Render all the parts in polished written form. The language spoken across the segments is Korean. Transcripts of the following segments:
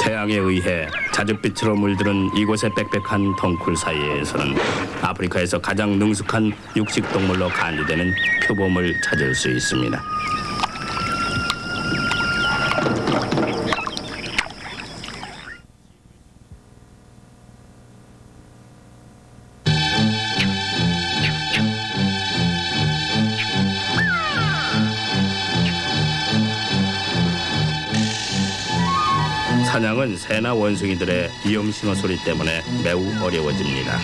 태양에 의해 자줏빛으로 물드는 이곳의 빽빽한 덩굴 사이에서는 아프리카에서 가장 능숙한 육식동물로 간주되는 표범을 찾을 수 있습니다. 사냥은 새나 원숭이들의 위험 신호 소리 때문에 매우 어려워집니다.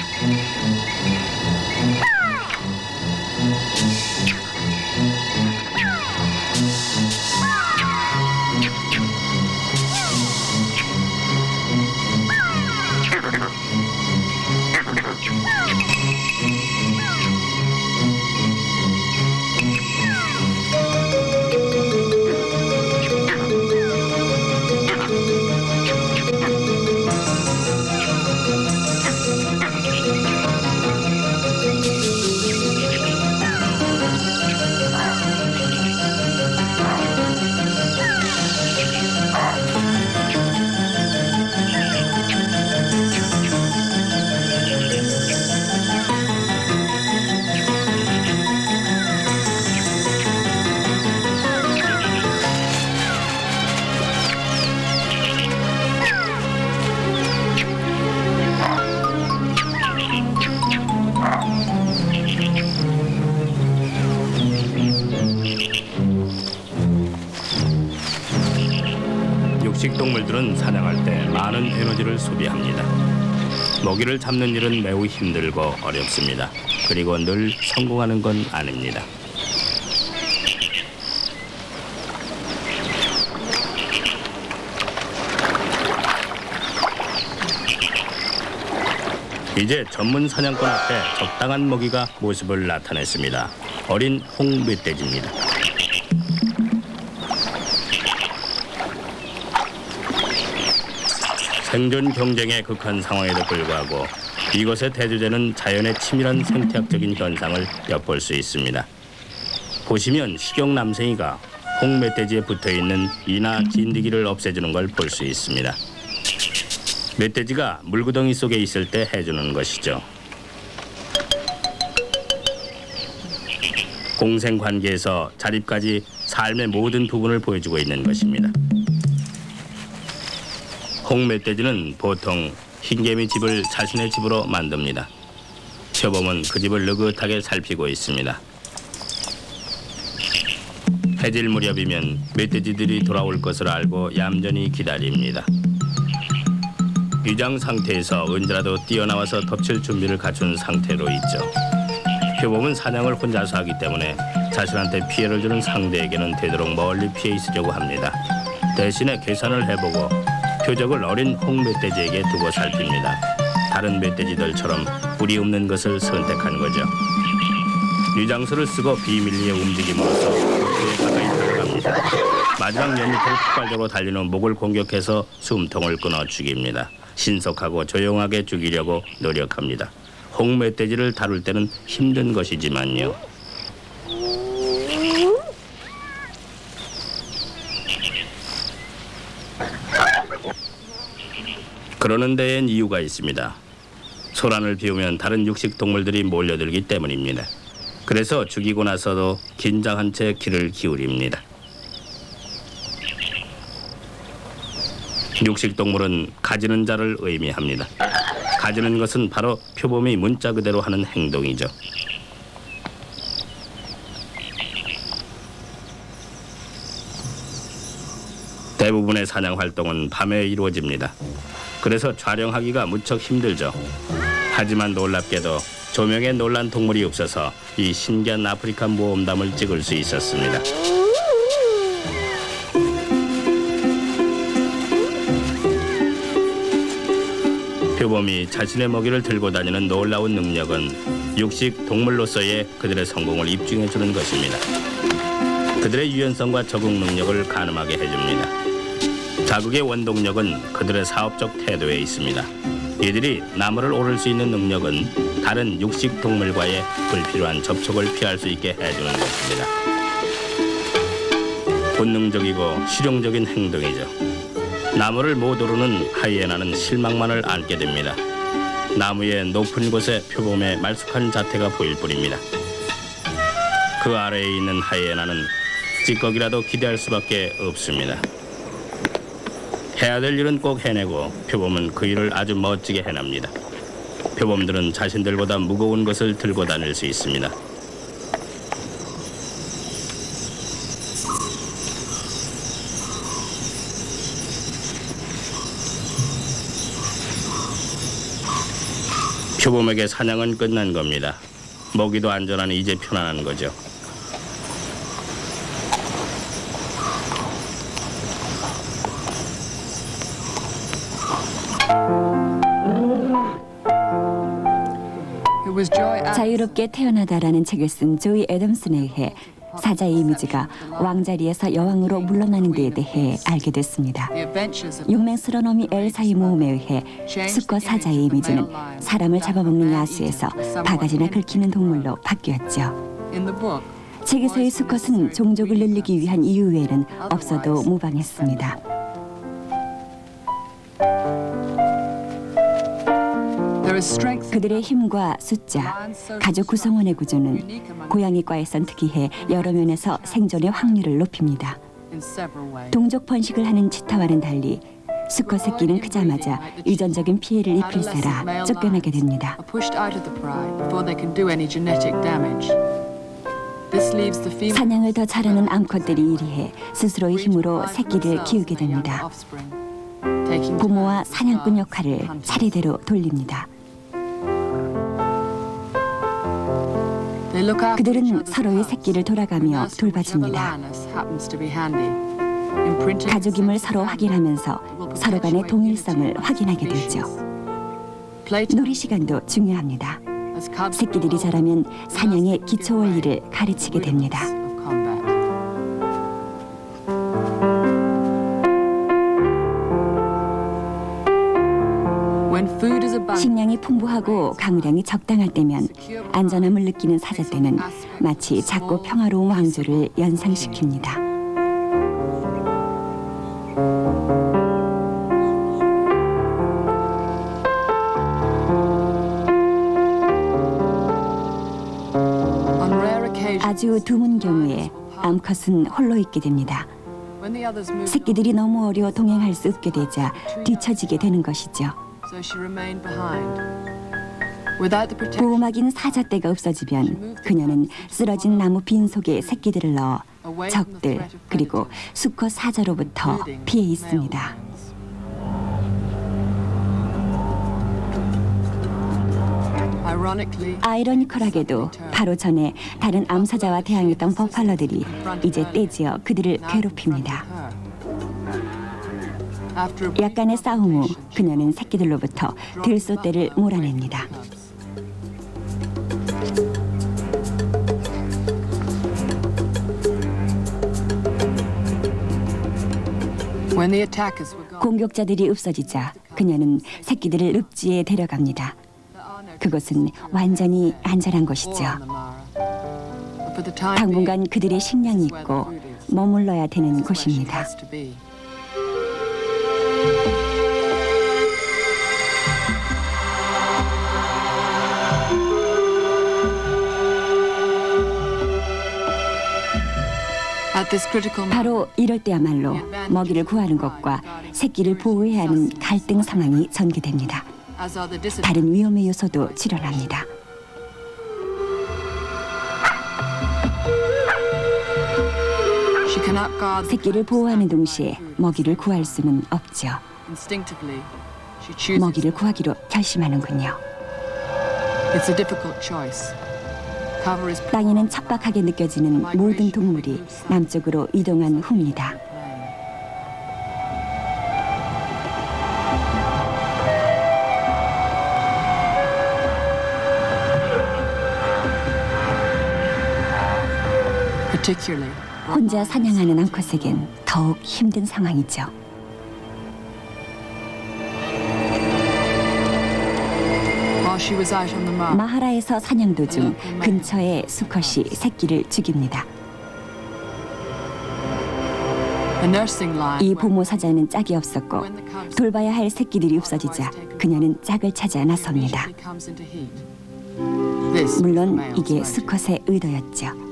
육식동물들은 사냥할 때 많은 에너지를 소비합니다. 먹이를 잡는 일은 매우 힘들고 어렵습니다. 그리고 늘 성공하는 건 아닙니다. 이제 전문 사냥꾼 앞에 적당한 먹이가 모습을 나타냈습니다. 어린 홍멧돼지입니다. 생존 경쟁에 극한 상황에도 불구하고 이것의 대주제는 자연의 치밀한 생태학적인 현상을 엿볼 수 있습니다. 보시면 식용남생이가 홍멧돼지에 붙어있는 이나 진드기를 없애주는 걸 볼 수 있습니다. 멧돼지가 물구덩이 속에 있을 때 해주는 것이죠. 공생관계에서 자립까지 삶의 모든 부분을 보여주고 있는 것입니다. 홍멧돼지는 보통 흰개미 집을 자신의 집으로 만듭니다. 표범은 그 집을 느긋하게 살피고 있습니다. 해질 무렵이면 멧돼지들이 돌아올 것을 알고 얌전히 기다립니다. 위장 상태에서 언제라도 뛰어나와서 덮칠 준비를 갖춘 상태로 있죠. 표범은 사냥을 혼자서 하기 때문에 자신한테 피해를 주는 상대에게는 되도록 멀리 피해 있으려고 합니다. 대신에 계산을 해보고 표적을 어린 홍멧돼지에게 두고 살핍니다. 다른 멧돼지들처럼 뿔이 없는 것을 선택한 거죠. 위장술을 쓰고 비밀리에 움직임으로써 목표에 가까이 다가갑니다. 마지막 연잎을 폭발적으로 달리는 목을 공격해서 숨통을 끊어 죽입니다. 신속하고 조용하게 죽이려고 노력합니다. 홍멧돼지를 다룰 때는 힘든 것이지만요. 그러는 데엔 이유가 있습니다. 소란을 피우면 다른 육식 동물들이 몰려들기 때문입니다. 그래서 죽이고 나서도 긴장한 채 귀를 기울입니다. 육식 동물은 가지는 자를 의미합니다. 가지는 것은 바로 표범이 문자 그대로 하는 행동이죠. 대부분의 사냥 활동은 밤에 이루어집니다. 그래서 촬영하기가 무척 힘들죠. 하지만 놀랍게도 조명에 놀란 동물이 없어서 이 신기한 아프리카 모험담을 찍을 수 있었습니다. 표범이 자신의 먹이를 들고 다니는 놀라운 능력은 육식 동물로서의 그들의 성공을 입증해주는 것입니다. 그들의 유연성과 적응 능력을 가늠하게 해줍니다. 자극의 원동력은 그들의 사업적 태도에 있습니다. 이들이 나무를 오를 수 있는 능력은 다른 육식 동물과의 불필요한 접촉을 피할 수 있게 해주는 것입니다. 본능적이고 실용적인 행동이죠. 나무를 못 오르는 하이에나는 실망만을 안게 됩니다. 나무의 높은 곳에 표범의 말쑥한 자태가 보일 뿐입니다. 그 아래에 있는 하이에나는 찌꺼기라도 기대할 수밖에 없습니다. 해야 될 일은 꼭 해내고 표범은 그 일을 아주 멋지게 해냅니다. 표범들은 자신들보다 무거운 것을 들고 다닐 수 있습니다. 표범에게 사냥은 끝난 겁니다. 먹이도 안전하니 이제 편안한 거죠. 자유롭게 태어나다라는 책을 쓴 조이 애덤슨에 의해 사자의 이미지가 왕자리에서 여왕으로 물러나는 데에 대해 알게 됐습니다. 용맹스러운 어미 엘사의 모험에 의해 수컷 사자의 이미지는 사람을 잡아먹는 야수에서 바가지나 긁히는 동물로 바뀌었죠. 책에서의 수컷은 종족을 늘리기 위한 이유 외에는 없어도 무방했습니다. 그들의 힘과 숫자, 가족 구성원의 구조는 고양이과에선 특이해 여러 면에서 생존의 확률을 높입니다. 동족 번식을 하는 치타와는 달리 수컷 새끼는 크자마자 유전적인 피해를 입힐세라 쫓겨나게 됩니다. 사냥을 더 잘하는 암컷들이 이리해 스스로의 힘으로 새끼를 키우게 됩니다. 부모와 사냥꾼 역할을 차례대로 돌립니다. 그들은 서로의 새끼를 돌아가며 돌봐줍니다. 가족임을 서로 확인하면서 서로 간의 동일성을 확인하게 되죠. 놀이 시간도 중요합니다. 새끼들이 자라면 사냥의 기초 원리를 가르치게 됩니다. 식량이 풍부하고 강우량이 적당할 때면 안전함을 느끼는 사자떼는 마치 작고 평화로운 왕조를 연상시킵니다. 아주 드문 경우에 암컷은 홀로 있게 됩니다. 새끼들이 너무 어려 동행할 수 없게 되자 뒤처지게 되는 것이죠. 보호막인 사자떼가 없어지면 그녀는 쓰러진 나무 빈속에 새끼들을 넣어 적들 그리고 수컷 사자로부터 피해 있습니다. 아이러니컬하게도 바로 전에 다른 암사자와 대항했던 버팔러들이 이제 떼지어 그들을 괴롭힙니다. 약간의 싸움 후 그녀는 새끼들로부터 들소떼를 몰아냅니다. 공격자들이 없어지자 그녀는 새끼들을 늪지에 데려갑니다. 그곳은 완전히 안전한 곳이죠. 당분간 그들의 식량이 있고 머물러야 되는 곳입니다. 바로 이럴 때야말로 먹이를 구하는 것과 새끼를 보호해야 하는 갈등 상황이 전개됩니다. 다른 위험의 요소도 출현합니다. 새끼를 보호하는 동시에 먹이를 구할 수는 없죠. 먹이를 구하기로 결심하는군요. 땅에는 척박하게 느껴지는 모든 동물이 남쪽으로 이동한 후입니다. 혼자 사냥하는 암컷에겐 더욱 힘든 상황이죠. 마하라에서 사냥 도중 근처에 수컷이 새끼를 죽입니다. 이 부모 사자는 짝이 없었고 돌봐야 할 새끼들이 없어지자 그녀는 짝을 찾아 나섭니다. 물론 이게 수컷의 의도였죠.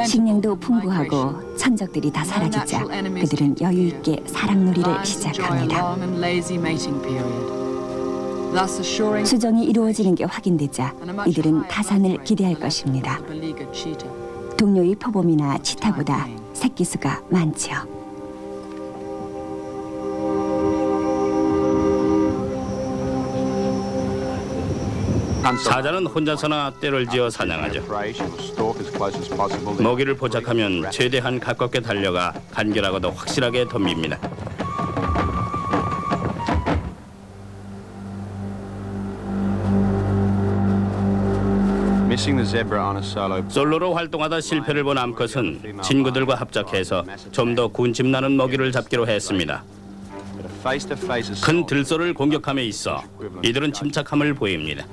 식량도 풍부하고 천적들이 다 사라지자 그들은 여유 있게 사랑놀이를 시작합니다. 수정이 이루어지는 게 확인되자 이들은 타산을 기대할 것입니다. 동료의 표범이나 치타보다 새끼 수가 많죠. 사자는 혼자서나 떼를 지어 사냥하죠. 먹이를 포착하면 최대한 가깝게 달려가 간결하고도 확실하게 덤빕니다. 솔로로 활동하다 실패를 본 암컷은 친구들과 합작해서 좀 더 군침 나는 먹이를 잡기로 했습니다. 큰 들소를 공격함에 있어 이들은 침착함을 보입니다.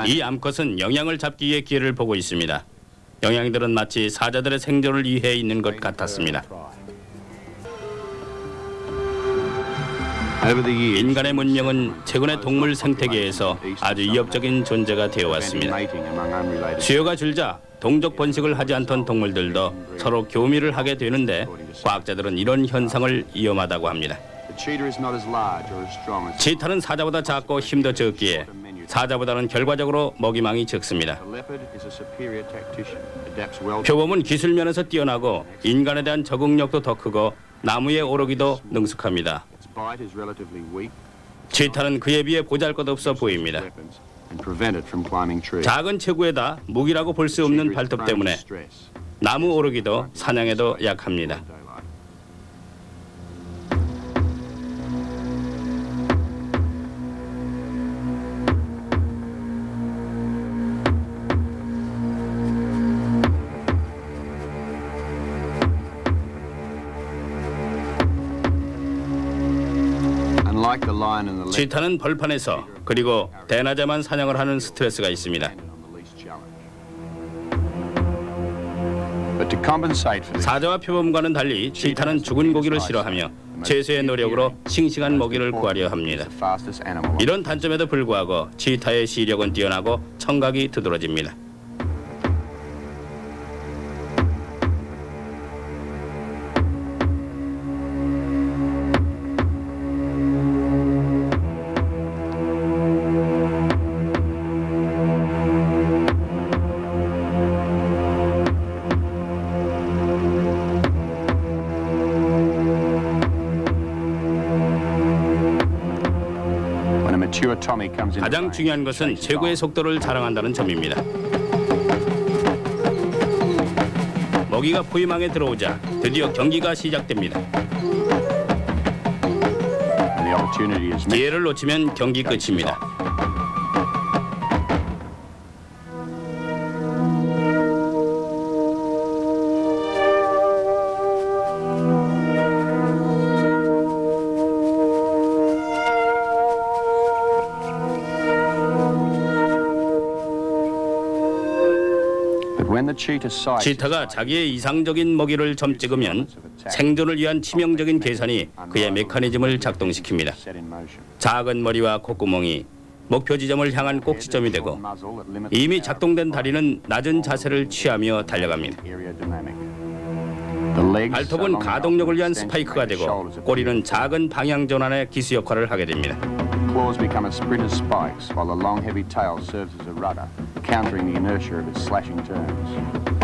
이 암컷은 영양을 잡기 위해 기회를 보고 있습니다. 영양들은 마치 사자들의 생존을 위해 있는 것 같았습니다. 인간의 문명은 최근의 동물 생태계에서 아주 위협적인 존재가 되어왔습니다. 수요가 줄자 동족 번식을 하지 않던 동물들도 서로 교미를 하게 되는데 과학자들은 이런 현상을 위험하다고 합니다. 치타는 사자보다 작고 힘도 적기에 사자보다는 결과적으로 먹이망이 적습니다. 표범은 기술 면에서 뛰어나고 인간에 대한 적응력도 더 크고 나무에 오르기도 능숙합니다. 치타는 그에 비해 보잘것없어 보입니다. 작은 체구에다 무기라고 볼 수 없는 발톱 때문에 나무 오르기도 사냥에도 약합니다. 치타는 벌판에서 그리고 대낮에만 사냥을 하는 스트레스가 있습니다. 사자와 표범과는 달리 치타는 죽은 고기를 싫어하며 최소의 노력으로 싱싱한 먹이를 구하려 합니다. 이런 단점에도 불구하고 치타의 시력은 뛰어나고 청각이 두드러집니다. 가장 중요한 것은 최고의 속도를 자랑한다는 점입니다. 먹이가 포위망에 들어오자 드디어 경기가 시작됩니다. 기회를 놓치면 경기 끝입니다. 치타가 자기의 이상적인 먹이를 점 찍으면 생존을 위한 치명적인 계산이 그의 메커니즘을 작동시킵니다. 작은 머리와 콧구멍이 목표 지점을 향한 꼭지점이 되고 이미 작동된 다리는 낮은 자세를 취하며 달려갑니다. 발톱은 가동력을 위한 스파이크가 되고 꼬리는 작은 방향 전환의 기수 역할을 하게 됩니다. Claws become as sprint as spikes, while the long, heavy tail serves as a rudder, countering the inertia of its slashing turns.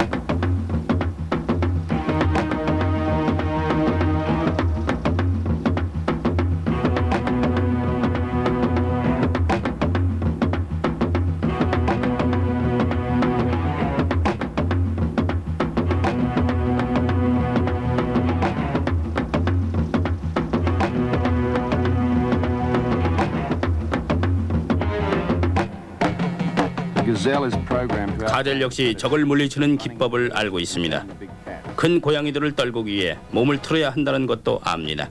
Gazelle is programmed to 가젤 역시 적을 물리치는 기법을 알고 있습니다. the big cat. 큰 고양이들을 떨구기 위해 몸을 틀어야 한다는 것도 압니다.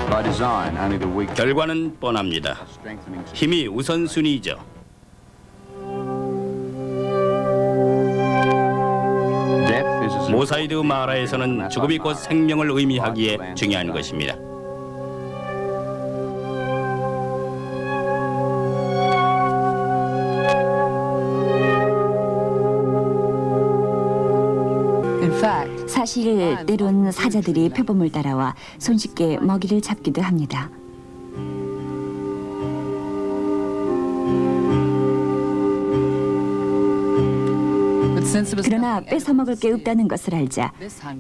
By design, only the weak 결과는 뻔합니다. strengthening 힘이 우선순위이죠. death is as 모사이드 마라에서는 죽음이 곧 생명을 의미하기에 중요한 것입니다. 사실 때론 사자들이 표범을 따라와 손쉽게 먹이를 잡기도 합니다. 그러나 뺏어 먹을 게 없다는 것을 알자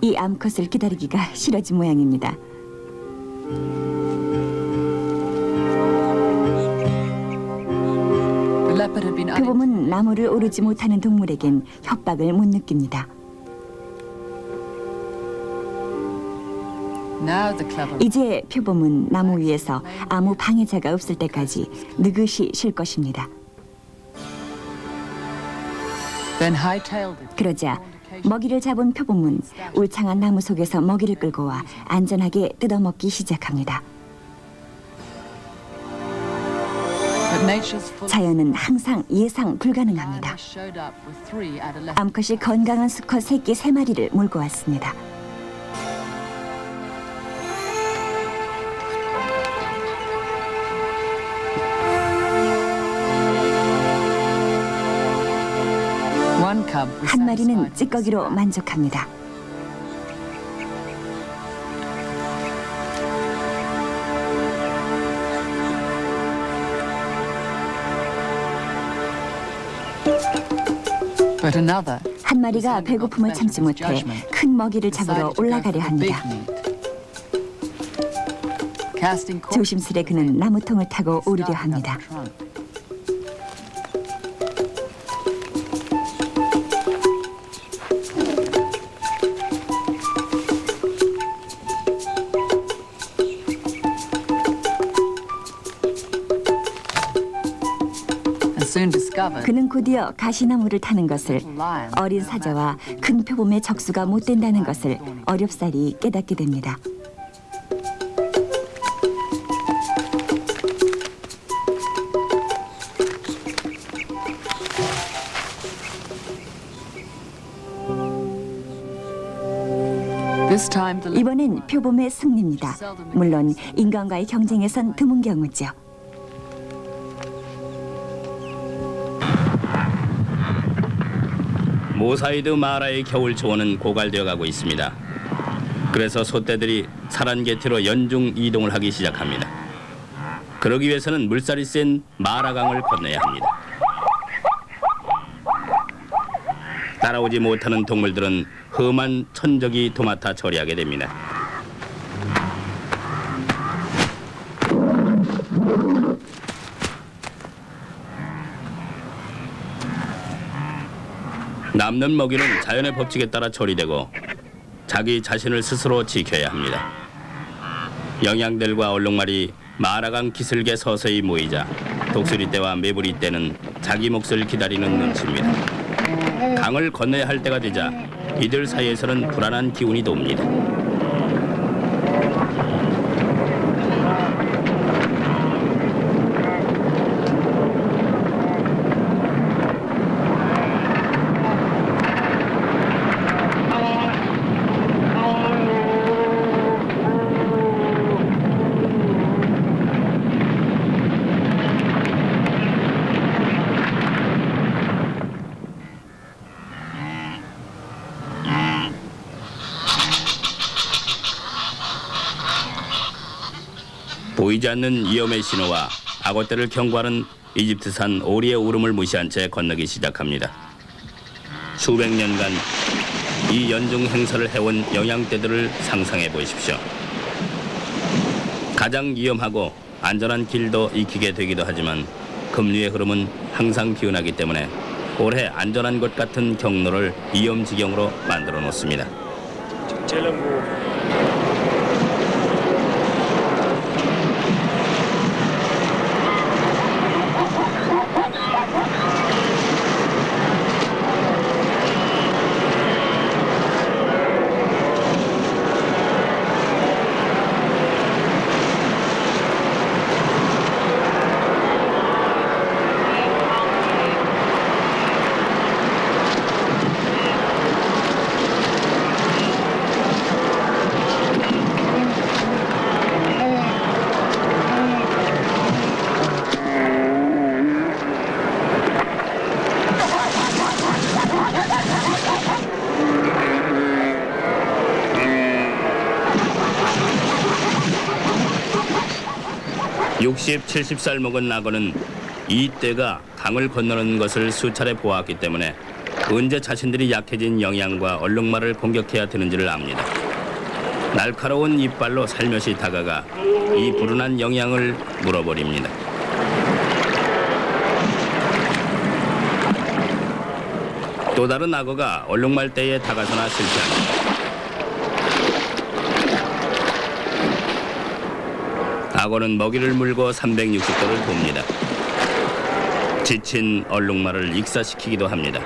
이 암컷을 기다리기가 싫어진 모양입니다. 표범은 나무를 오르지 못하는 동물에겐 협박을 못 느낍니다. 이제 표범은 나무 위에서 아무 방해자가 없을 때까지 느긋이 쉴 것입니다. 그러자 먹이를 잡은 표범은 울창한 나무 속에서 먹이를 끌고 와 안전하게 뜯어먹기 시작합니다. 자연은 항상 예상 불가능합니다. 암컷이 건강한 수컷 새끼 3마리를 몰고 왔습니다. 한 마리는 찌꺼기로 만족합니다. 한 마리가 배고픔을 참지 못해 큰 먹이를 잡으러 올라가려 합니다. 조심스레 그는 나무통을 타고 오르려 합니다. 그는 곧이어 가시나무를 타는 것을, 어린 사자와 큰 표범의 적수가 못 된다는 것을 어렵사리 깨닫게 됩니다. 이번엔 표범의 승리입니다. 물론 인간과의 경쟁에선 드문 경우죠. 모사이드 마라의 겨울 초원은 고갈되어 가고 있습니다. 그래서 소떼들이 사란개티로 연중 이동을 하기 시작합니다. 그러기 위해서는 물살이 센 마라강을 건너야 합니다. 따라오지 못하는 동물들은 험한 천적이 도맡아 처리하게 됩니다. 남는 먹이는 자연의 법칙에 따라 처리되고 자기 자신을 스스로 지켜야 합니다. 영양들과 얼룩말이 마라강 기슭에 서서히 모이자 독수리떼와 메부리떼는 자기 몫을 기다리는 눈치입니다. 강을 건너야 할 때가 되자 이들 사이에서는 불안한 기운이 돕니다. 보이지 않는 위험의 신호와 악어떼를 경고하는 이집트산 오리의 울음을 무시한 채 건너기 시작합니다. 수백 년간 이 연중 행사를 해온 영양떼들을 상상해 보십시오. 가장 위험하고 안전한 길도 익히게 되기도 하지만 급류의 흐름은 항상 기운하기 때문에 올해 안전한 것 같은 경로를 위험지경으로 만들어 놓습니다. (60, 70살) 먹은 악어는 이 떼가 강을 건너는 것을 수차례 보았기 때문에 언제 자신들이 약해진 영양과 얼룩말을 공격해야 되는지를 압니다. 날카로운 이빨로 살며시 다가가 이 불운한 영양을 물어버립니다. 또 다른 악어가 얼룩말 떼에 다가서나 실패합니다. 악어는 먹이를 물고 360도를 돕니다. 지친 얼룩말을 익사시키기도 합니다.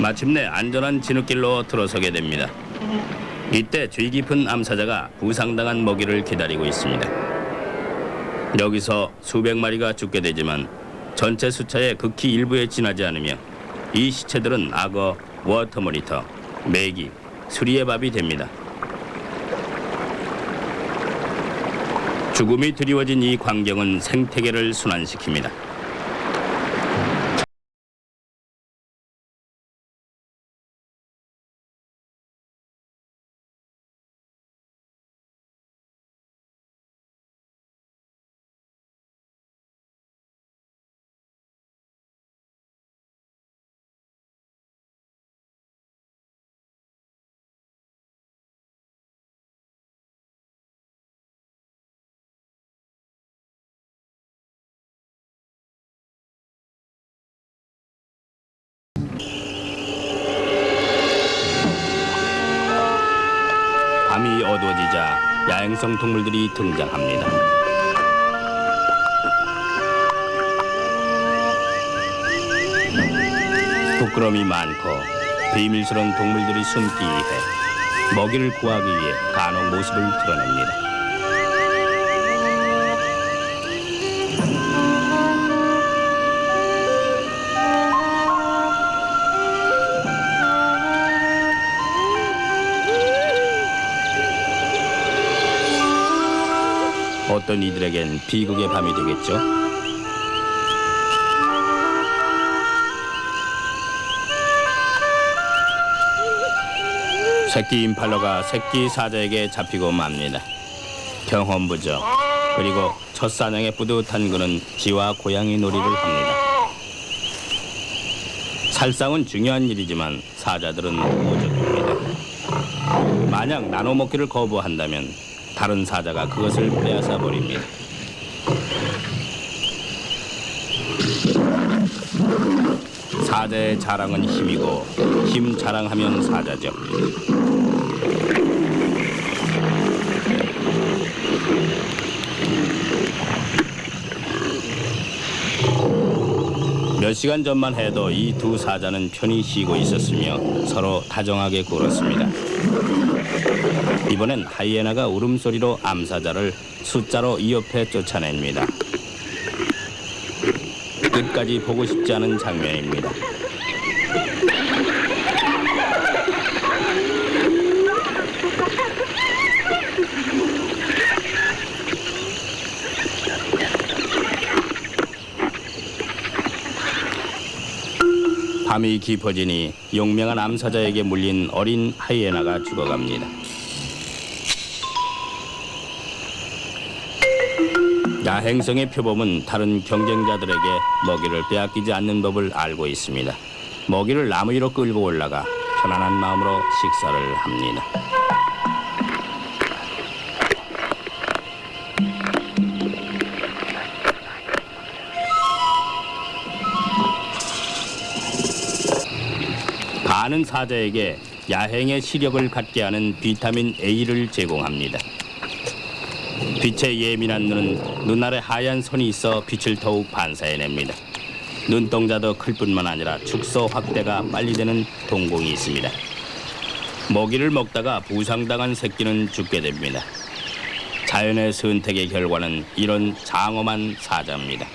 마침내 안전한 진흙길로 들어서게 됩니다. 이때 죄 깊은 암사자가 부상당한 먹이를 기다리고 있습니다. 여기서 수백 마리가 죽게 되지만 전체 숫자의 극히 일부에 지나지 않으며 이 시체들은 악어, 워터모니터, 메기, 수리의 밥이 됩니다. 죽음이 드리워진 이 광경은 생태계를 순환시킵니다. 밤이 어두워지자 야행성 동물들이 등장합니다. 부끄러움이 많고 비밀스러운 동물들이 숨기 위해 먹이를 구하기 위해 간혹 모습을 드러냅니다. 어떤 이들에겐 비극의 밤이 되겠죠. 새끼 임팔러가 새끼 사자에게 잡히고 맙니다. 경험 부족 그리고 첫 사냥의 뿌듯한 그는 지와 고양이 놀이를 합니다. 살상은 중요한 일이지만 사자들은 우적합니다. 만약 나눠 먹기를 거부한다면 다른 사자가 그것을 빼앗아 버립니다. 사자의 자랑은 힘이고 힘 자랑하면 사자죠. 몇 시간 전만 해도 이 두 사자는 편히 쉬고 있었으며 서로 다정하게 굴었습니다. 이번엔 하이에나가 울음소리로 암사자를 숫자로 이어패 쫓아냅니다. 끝까지 보고 싶지 않은 장면입니다. 밤이 깊어지니 용맹한 암사자에게 물린 어린 하이에나가 죽어갑니다. 야행성의 표범은 다른 경쟁자들에게 먹이를 빼앗기지 않는 법을 알고 있습니다. 먹이를 나무 위로 끌고 올라가 편안한 마음으로 식사를 합니다. 가는 사자에게 야행의 시력을 갖게 하는 비타민 A를 제공합니다. 빛에 예민한 눈은 눈 아래 하얀 선이 있어 빛을 더욱 반사해냅니다. 눈동자도 클 뿐만 아니라 축소 확대가 빨리 되는 동공이 있습니다. 먹이를 먹다가 부상당한 새끼는 죽게 됩니다. 자연의 선택의 결과는 이런 장엄한 사자입니다.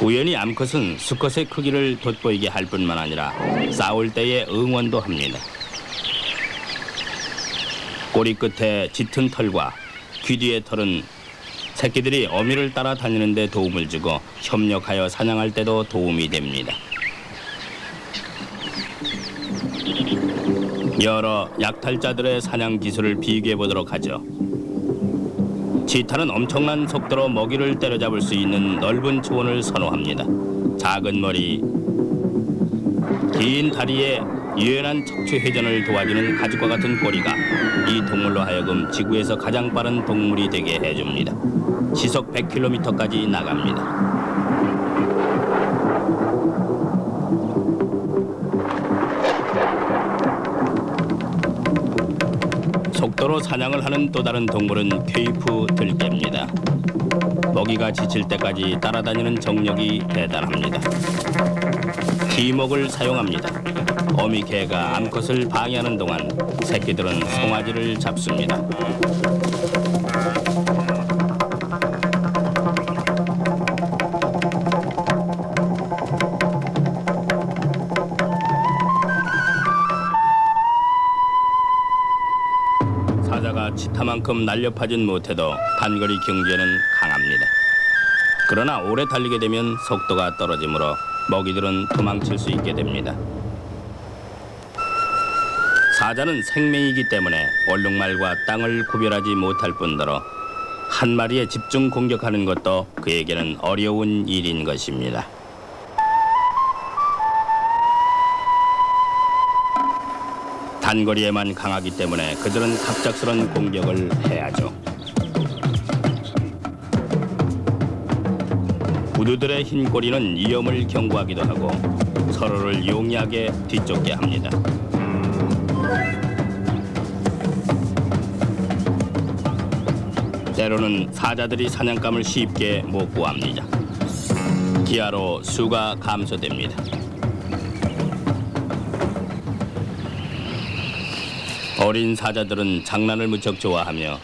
우연히 암컷은 수컷의 크기를 돋보이게 할 뿐만 아니라 싸울 때의 응원도 합니다. 꼬리 끝에 짙은 털과 귀 뒤의 털은 새끼들이 어미를 따라 다니는 데 도움을 주고 협력하여 사냥할 때도 도움이 됩니다. 여러 약탈자들의 사냥 기술을 비교해 보도록 하죠. 치타는 엄청난 속도로 먹이를 때려잡을 수 있는 넓은 초원을 선호합니다. 작은 머리, 긴 다리에 유연한 척추 회전을 도와주는 가죽과 같은 꼬리가 이 동물로 하여금 지구에서 가장 빠른 동물이 되게 해줍니다. 시속 100km까지 나갑니다. 속도로 사냥을 하는 또 다른 동물은 케이프 들개입니다. 먹이가 지칠 때까지 따라다니는 정력이 대단합니다. 기목을 사용합니다. 어미 개가 암컷을 방해하는 동안 새끼들은 송아지를 잡습니다. 사자가 치타만큼 날렵하진 못해도 단거리 경주에는 강합니다. 그러나 오래 달리게 되면 속도가 떨어지므로 먹이들은 도망칠 수 있게 됩니다. 사자는 생명이기 때문에 얼룩말과 땅을 구별하지 못할 뿐더러 한 마리에 집중 공격하는 것도 그에게는 어려운 일인 것입니다. 단거리에만 강하기 때문에 그들은 갑작스런 공격을 해야죠. 우두들의 흰 꼬리는 위험을 경고하기도 하고 서로를 용이하게 뒤쫓게 합니다. 때로는 사자들이 사냥감을 쉽게 못 구합니다. 기아로 수가 감소됩니다. 어린 사자들은 장난을 무척 좋아하며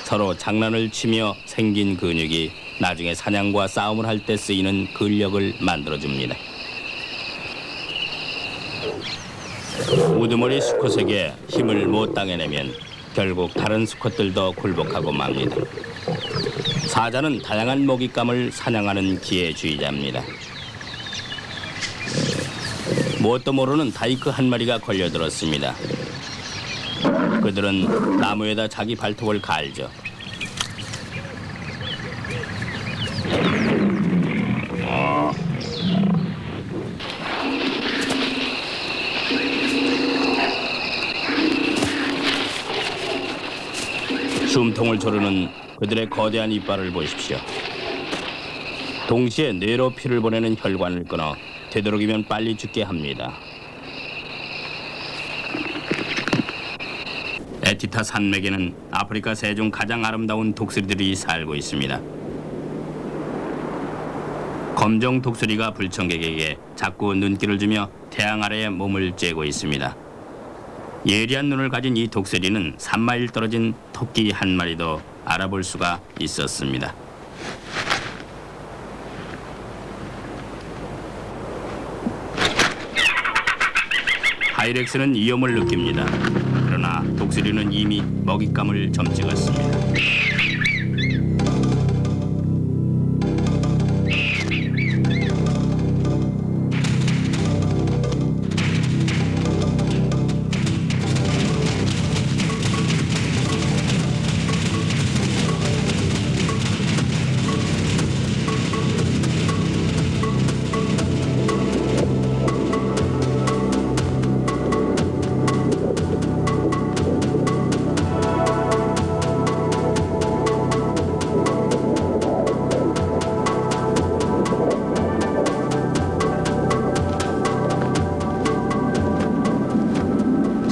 서로 장난을 치며 생긴 근육이 나중에 사냥과 싸움을 할 때 쓰이는 근력을 만들어줍니다. 우두머리 수컷에게 힘을 못 당해내면 결국 다른 수컷들도 굴복하고 맙니다. 사자는 다양한 먹잇감을 사냥하는 기회주의자입니다. 무엇도 모르는 다이크 한 마리가 걸려들었습니다. 그들은 나무에다 자기 발톱을 갈죠. 숨통을 조르는 그들의 거대한 이빨을 보십시오. 동시에 뇌로 피를 보내는 혈관을 끊어 되도록이면 빨리 죽게 합니다. 에티타 산맥에는 아프리카 새 중 가장 아름다운 독수리들이 살고 있습니다. 검정 독수리가 불청객에게 자꾸 눈길을 주며 태양 아래에 몸을 쬐고 있습니다. 예리한 눈을 가진 이 독수리는 3마일 떨어진 토끼 한 마리도 알아볼 수가 있었습니다. 하이렉스는 위험을 느낍니다. 그러나 독수리는 이미 먹잇감을 점찍었습니다.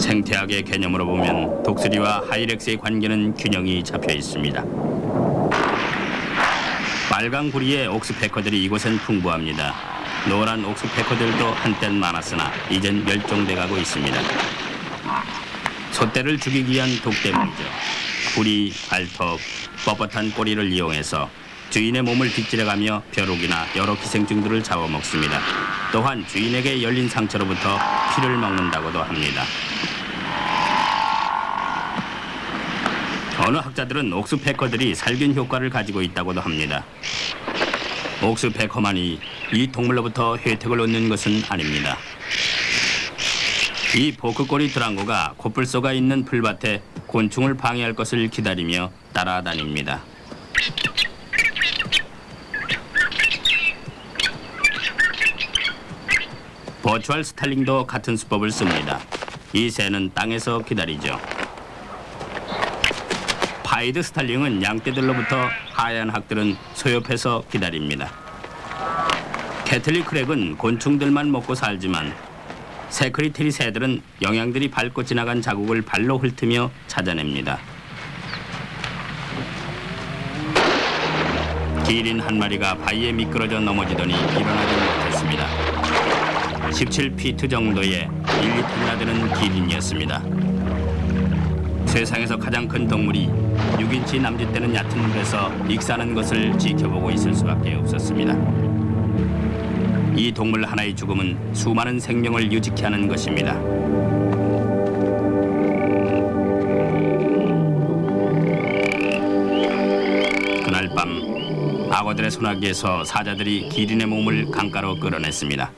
생태학의 개념으로 보면 독수리와 하이렉스의 관계는 균형이 잡혀 있습니다. 빨강 구리의 옥스패커들이 이곳엔 풍부합니다. 노란 옥스패커들도 한땐 많았으나 이젠 멸종돼 가고 있습니다. 소떼를 죽이기 위한 독대물이죠. 구리, 발톱, 뻣뻣한 꼬리를 이용해서 주인의 몸을 빗질해가며 벼룩이나 여러 기생충들을 잡아먹습니다. 또한 주인에게 열린 상처로부터 피를 먹는다고도 합니다. 어느 학자들은 옥스패커들이 살균 효과를 가지고 있다고도 합니다. 옥스패커만이 이 동물로부터 혜택을 얻는 것은 아닙니다. 이 포크꼬리 드랑고가 코뿔소가 있는 풀밭에 곤충을 방해할 것을 기다리며 따라다닙니다. 버추얼 스탈링도 같은 수법을 씁니다. 이 새는 땅에서 기다리죠. 파이드 스탈링은 양떼들로부터 하얀 학들은 소옆에서 기다립니다. 캐틀리 크랙은 곤충들만 먹고 살지만 세크리테리 새들은 영양들이 밟고 지나간 자국을 발로 훑으며 찾아냅니다. 기린 한 마리가 바위에 미끄러져 넘어지더니 일어나지 못했습니다. 17피트 정도의 1리터나 되는 기린이었습니다. 세상에서 가장 큰 동물이 6인치 남짓되는 얕은 물에서 익사하는 것을 지켜보고 있을 수밖에 없었습니다. 이 동물 하나의 죽음은 수많은 생명을 유지케 하는 것입니다. 그날 밤 악어들의 소나기에서 사자들이 기린의 몸을 강가로 끌어냈습니다.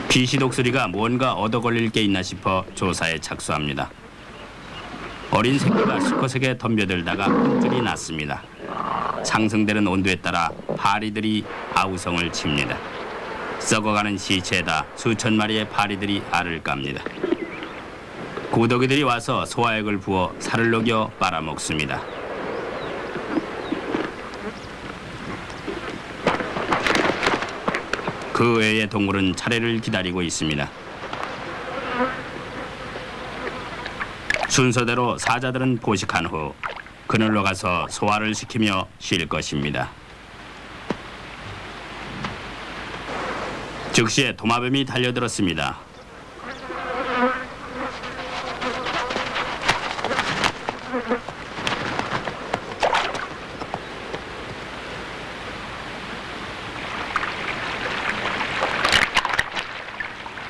비시 독수리가 무언가 얻어 걸릴 게 있나 싶어 조사에 착수합니다. 어린 새끼가 수컷에게 덤벼들다가 흠줄이 났습니다. 상승되는 온도에 따라 파리들이 아우성을 칩니다. 썩어가는 시체에다 수천 마리의 파리들이 알을 깝니다. 구더기들이 와서 소화액을 부어 살을 녹여 빨아먹습니다. 그 외의 동물은 차례를 기다리고 있습니다. 순서대로 사자들은 포식한 후 그늘로 가서 소화를 시키며 쉴 것입니다. 즉시에 도마뱀이 달려들었습니다.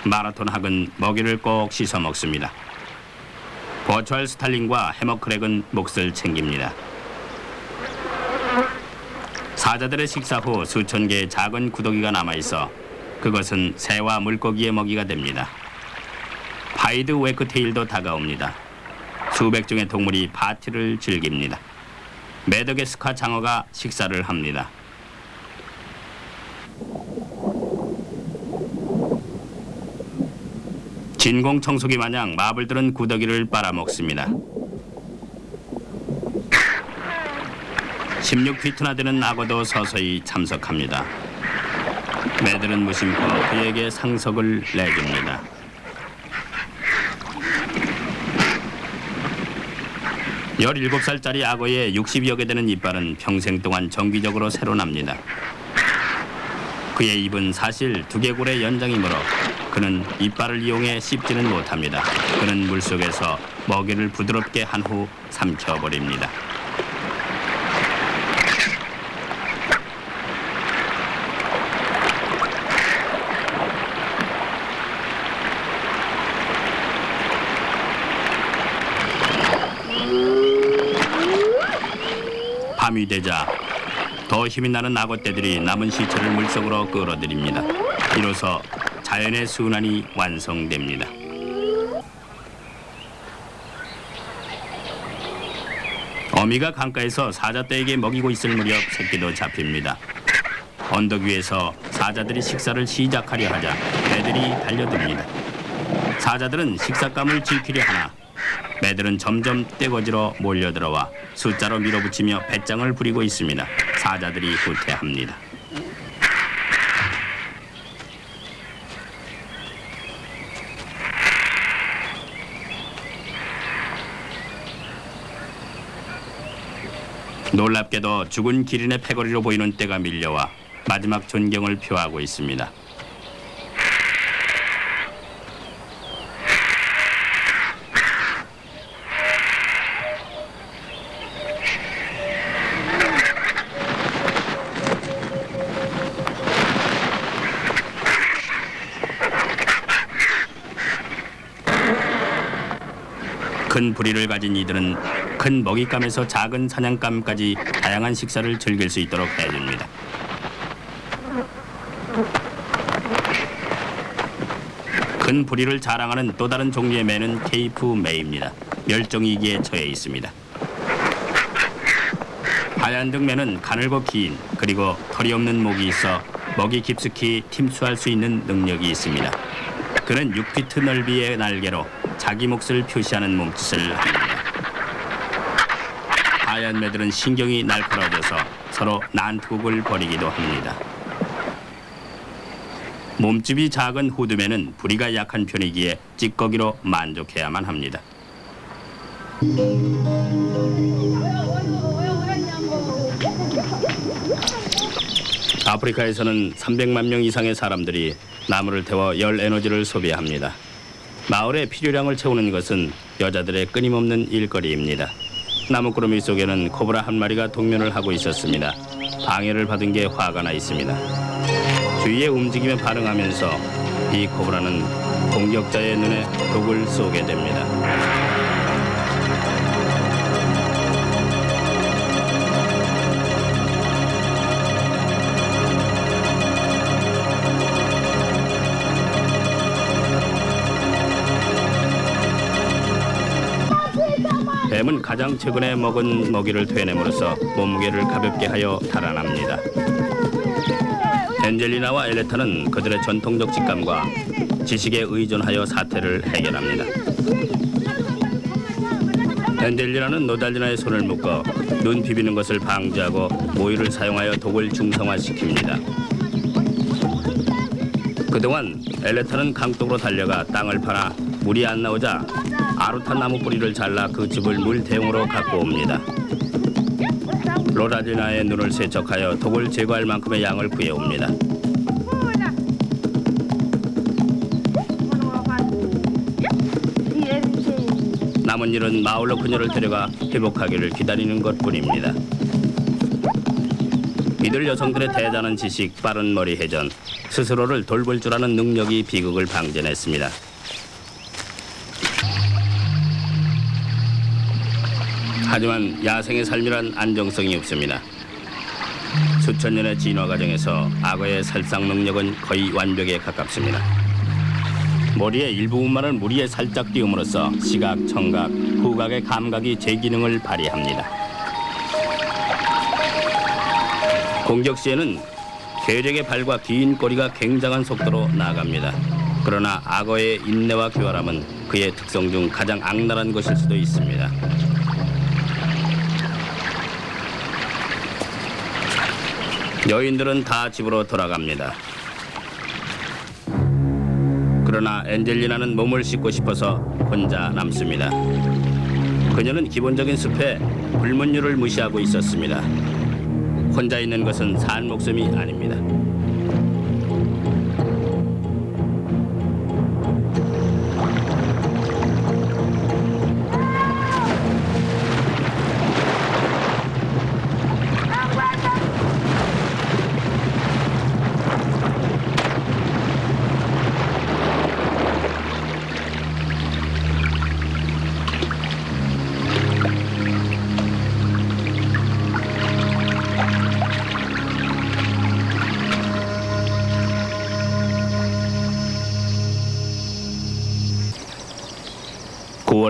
마라톤 학은 먹이를 꼭 씻어 먹습니다. 버추얼 스탈링과 해머크랙은 몫을 챙깁니다. 사자들의 식사 후 수천 개의 작은 구더기가 남아있어 그것은 새와 물고기의 먹이가 됩니다. 파이드 웨크테일도 다가옵니다. 수백 종의 동물이 파티를 즐깁니다. 메더게스카 장어가 식사를 합니다. 진공청소기 마냥 마블들은 구더기를 빨아먹습니다. 16피트나 되는 악어도 서서히 참석합니다. 매들은 무심코 그에게 상석을 내줍니다. 열일곱 살짜리 악어의 60여 개 되는 이빨은 평생 동안 정기적으로 새로 납니다. 그의 입은 사실 두개골의 연장이므로 그는 이빨을 이용해 씹지는 못합니다. 그는 물속에서 먹이를 부드럽게 한 후 삼켜버립니다. 밤이 되자 더 힘이 나는 악어떼들이 남은 시체를 물속으로 끌어들입니다. 이로써 자연의 순환이 완성됩니다. 어미가 강가에서 사자떼에게 먹이고 있을 무렵 새끼도 잡힙니다. 언덕 위에서 사자들이 식사를 시작하려 하자 매들이 달려듭니다. 사자들은 식사감을 지키려 하나 매들은 점점 떼거지로 몰려들어와 숫자로 밀어붙이며 배짱을 부리고 있습니다. 사자들이 후퇴합니다. 놀랍게도 죽은 기린의 패거리로 보이는 떼가 밀려와 마지막 존경을 표하고 있습니다. 큰 부리를 가진 이들은 큰 먹잇감에서 작은 사냥감까지 다양한 식사를 즐길 수 있도록 해줍니다. 큰 부리를 자랑하는 또 다른 종류의 매는 케이프 매입니다. 멸종위기에 처해 있습니다. 하얀 등매는 가늘고 긴 그리고 털이 없는 목이 있어 먹이 깊숙이 팀수할 수 있는 능력이 있습니다. 그는 6피트 넓이의 날개로 자기 몫을 표시하는 몸짓을 합니다. 하얀 매들은 신경이 날카로워져서 서로 난투극을 벌이기도 합니다. 몸집이 작은 후드매는 부리가 약한 편이기에 찌꺼기로 만족해야만 합니다. 아프리카에서는 300만 명 이상의 사람들이 나무를 태워 열 에너지를 소비합니다. 마을의 필요량을 채우는 것은 여자들의 끊임없는 일거리입니다. 나무꾸러미 속에는 코브라 한 마리가 동면을 하고 있었습니다. 방해를 받은 게 화가 나 있습니다. 주위의 움직임에 반응하면서 이 코브라는 공격자의 눈에 독을 쏘게 됩니다. 뱀은 가장 최근에 먹은 먹이를 되뇌므로써 몸무게를 가볍게 하여 달아납니다. 엔젤리나와 엘레타는 그들의 전통적 직감과 지식에 의존하여 사태를 해결합니다. 엔젤리나는 노달리나의 손을 묶어 눈 비비는 것을 방지하고 모유를 사용하여 독을 중성화시킵니다. 그동안 엘레타는 강둑으로 달려가 땅을 파나 물이 안 나오자 아루타 나무 뿌리를 잘라 그 즙을 물 대용으로 갖고 옵니다. 로달리나의 눈을 세척하여 독을 제거할 만큼의 양을 구해옵니다. 남은 일은 마을로 그녀를 데려가 회복하기를 기다리는 것뿐입니다. 이들 여성들의 대단한 지식, 빠른 머리 회전, 스스로를 돌볼 줄 아는 능력이 비극을 방전했습니다. 하지만 야생의 삶이란 안정성이 없습니다. 수천 년의 진화 과정에서 악어의 살상 능력은 거의 완벽에 가깝습니다. 머리의 일부분만을 물 위에 살짝 띄움으로써 시각, 청각, 후각의 감각이 제 기능을 발휘합니다. 공격 시에는 괴력의 발과 긴 꼬리가 굉장한 속도로 나아갑니다. 그러나 악어의 인내와 교활함은 그의 특성 중 가장 악랄한 것일 수도 있습니다. 여인들은 다 집으로 돌아갑니다. 그러나 엔젤리나는 몸을 씻고 싶어서 혼자 남습니다. 그녀는 기본적인 숲에 불문율을 무시하고 있었습니다. 혼자 있는 것은 산 목숨이 아닙니다.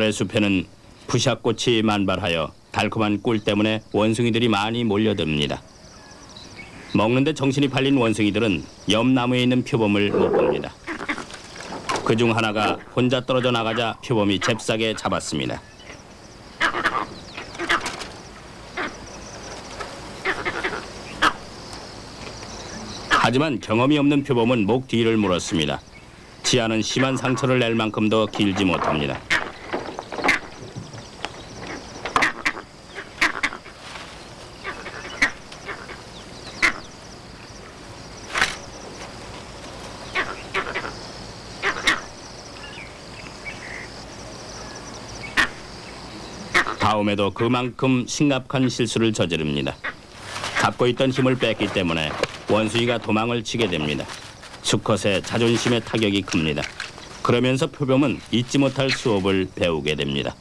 의 숲에는 푸샷꽃이 만발하여 달콤한 꿀 때문에 원숭이들이 많이 몰려듭니다. 먹는데 정신이 팔린 원숭이들은 옆 나무에 있는 표범을 못 봅니다. 그중 하나가 혼자 떨어져 나가자 표범이 잽싸게 잡았습니다. 하지만 경험이 없는 표범은 목 뒤를 물었습니다. 치아는 심한 상처를 낼 만큼도 길지 못합니다. 다음에도 그만큼 심각한 실수를 저지릅니다. 갖고 있던 힘을 뺐기 때문에 원숭이가 도망을 치게 됩니다. 수컷의 자존심에 타격이 큽니다. 그러면서 표범은 잊지 못할 수업을 배우게 됩니다.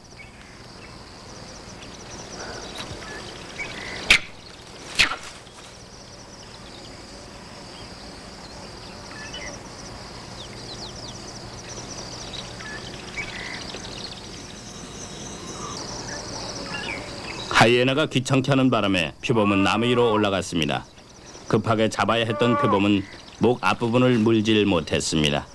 하이에나가 귀찮게 하는 바람에 표범은 나무 위로 올라갔습니다. 급하게 잡아야 했던 표범은 목 앞부분을 물질 못했습니다.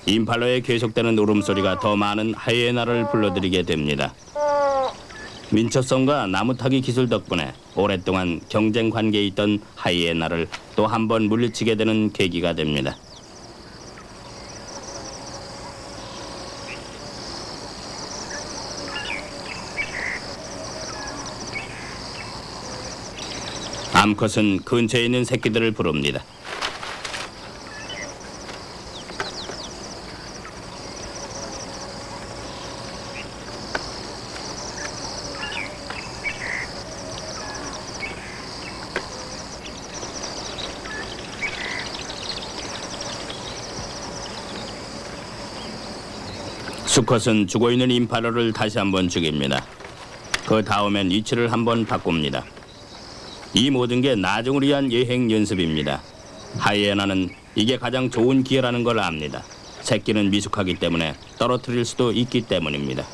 임팔러의 계속되는 울음소리가 더 많은 하이에나를 불러들이게 됩니다. 민첩성과 나무타기 기술 덕분에 오랫동안 경쟁 관계에 있던 하이에나를 또 한 번 물리치게 되는 계기가 됩니다. 암컷은 근처에 있는 새끼들을 부릅니다. 수컷은 죽어있는 임팔러를 다시 한번 죽입니다. 그 다음엔 위치를 한번 바꿉니다. 이 모든 게 나중을 위한 예행 연습입니다. 하이에나는 이게 가장 좋은 기회라는 걸 압니다. 새끼는 미숙하기 때문에 떨어뜨릴 수도 있기 때문입니다.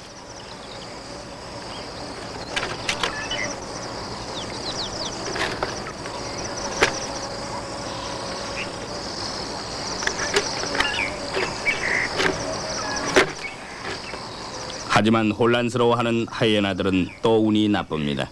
하지만 혼란스러워하는 하이에나들은 또 운이 나쁩니다.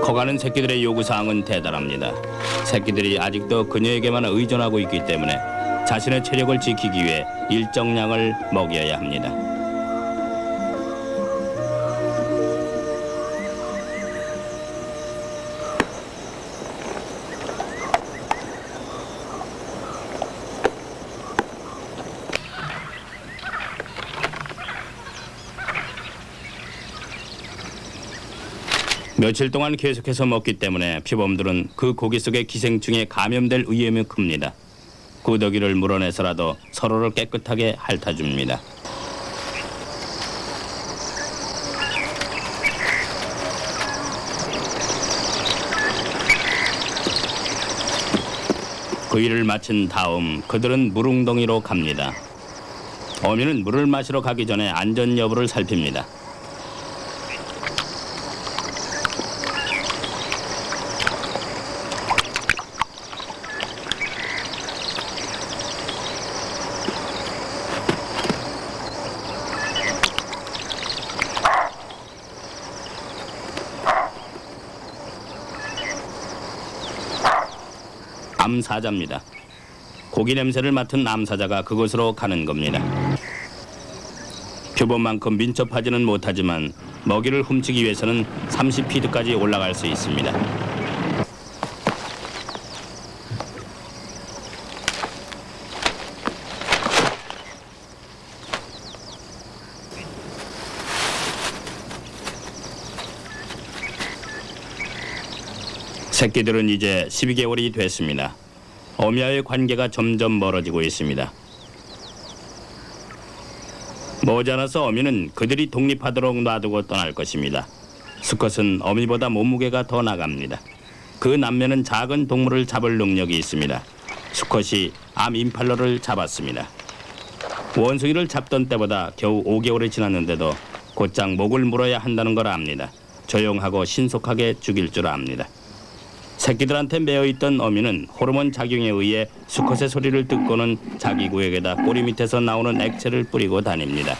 커가는 새끼들의 요구사항은 대단합니다. 새끼들이 아직도 그녀에게만 의존하고 있기 때문에 자신의 체력을 지키기 위해 일정량을 먹여야 합니다. 며칠 동안 계속해서 먹기 때문에 표범들은 그 고기 속의 기생충에 감염될 위험이 큽니다. 구더기를 물어내서라도 서로를 깨끗하게 핥아줍니다. 그 일을 마친 다음 그들은 물웅덩이로 갑니다. 어미는 물을 마시러 가기 전에 안전 여부를 살핍니다. 암사자입니다. 고기 냄새를 맡은 암사자가 그곳으로 가는 겁니다. 표범만큼 민첩하지는 못하지만 먹이를 훔치기 위해서는 30피트까지 올라갈 수 있습니다. 새끼들은 이제 12개월이 됐습니다. 어미와의 관계가 점점 멀어지고 있습니다. 머지않아서 어미는 그들이 독립하도록 놔두고 떠날 것입니다. 수컷은 어미보다 몸무게가 더 나갑니다. 그 남매는 작은 동물을 잡을 능력이 있습니다. 수컷이 암 임팔러를 잡았습니다. 원숭이를 잡던 때보다 겨우 5개월이 지났는데도 곧장 목을 물어야 한다는 걸 압니다. 조용하고 신속하게 죽일 줄 압니다. 새끼들한테 매어있던 어미는 호르몬 작용에 의해 수컷의 소리를 듣고는 자기 구역에다 꼬리 밑에서 나오는 액체를 뿌리고 다닙니다.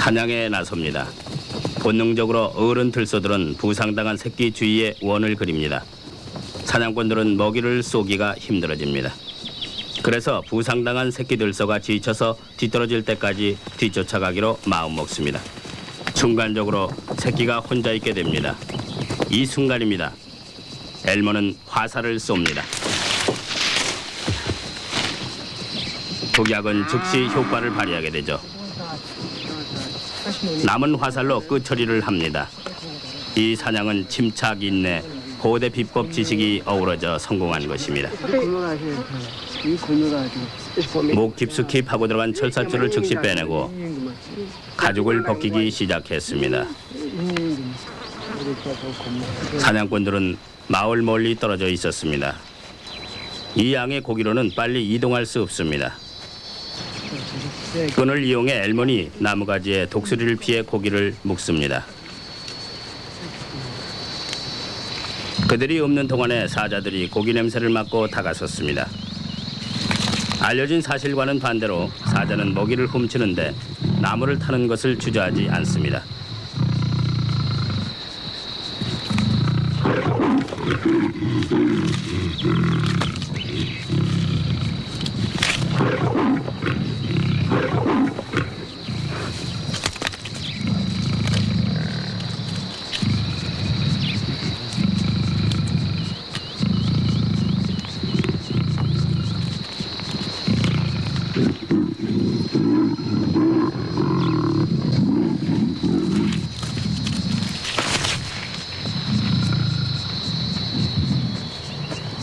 사냥에 나섭니다. 본능적으로 어른 들소들은 부상당한 새끼 주위에 원을 그립니다. 사냥꾼들은 먹이를 쏘기가 힘들어집니다. 그래서 부상당한 새끼 들소가 지쳐서 뒤떨어질 때까지 뒤쫓아가기로 마음먹습니다. 순간적으로 새끼가 혼자 있게 됩니다. 이 순간입니다. 엘머는 화살을 쏩니다. 독약은 즉시 효과를 발휘하게 되죠. 남은 화살로 끝처리를 합니다. 이 사냥은 침착, 인내, 고대 비법 지식이 어우러져 성공한 것입니다. 목 깊숙이 파고 들어간 철사줄을 즉시 빼내고 가죽을 벗기기 시작했습니다. 사냥꾼들은 마을 멀리 떨어져 있었습니다. 이 양의 고기로는 빨리 이동할 수 없습니다. 끈을 이용해 엘몬이 나무가지에 독수리를 피해 고기를 묶습니다. 그들이 없는 동안에 사자들이 고기 냄새를 맡고 다가섰습니다. 알려진 사실과는 반대로 사자는 먹이를 훔치는데 나무를 타는 것을 주저하지 않습니다.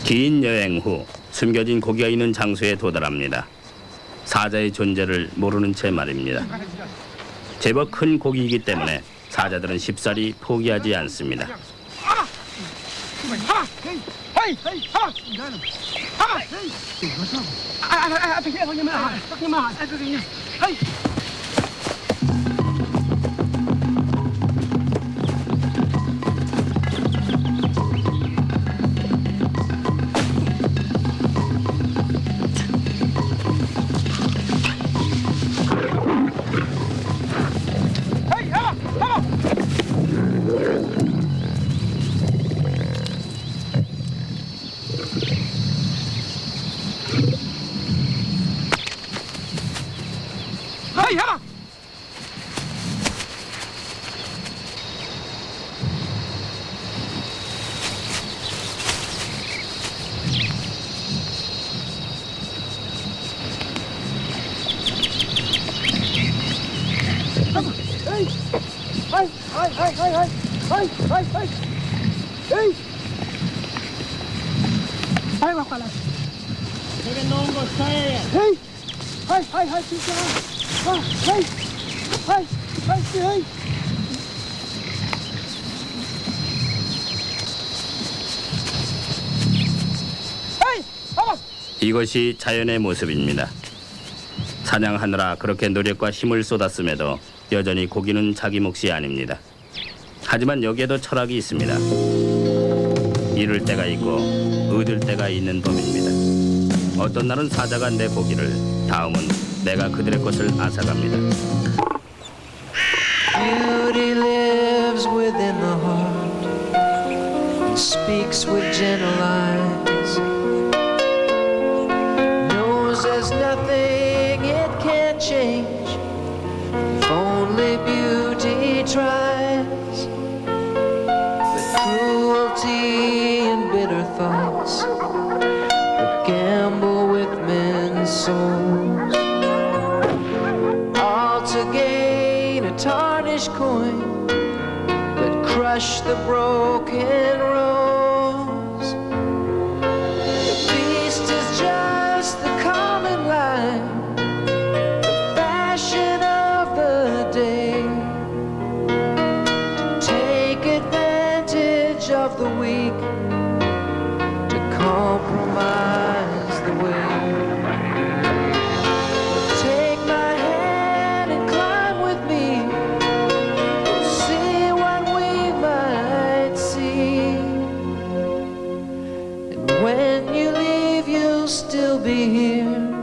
긴 여행 후 숨겨진 고기가 있는 장소에 도달합니다. 사자의 존재를 모르는 채 말입니다. 제법 큰 고기이기 때문에 사자들은 쉽사리 포기하지 않습니다. 이것이 자연의 모습입니다. 사냥하느라 그렇게 노력과 힘을 쏟았음에도 여전히 고기는 자기 몫이 아닙니다. 하지만 여기에도 철학이 있습니다. 잃을 때가 있고 얻을 때가 있는 법입니다. 어떤 날은 사자가 내 고기를, 다음은 내가 그들의 것을 앗아갑니다. Beauty lives within the heart and speaks with gentle eyes. Knows there's nothing it can't change if only beauty tries. But cruelty and bitter thoughts that gamble with men's souls, all to gain a tarnished coin that crush the broken rose. The beast is just the common line, the fashion of the day, to take advantage of the weak, to compromise the way. Take my hand and climb with me. We'll see what we might see. And when you leave, you'll still be here.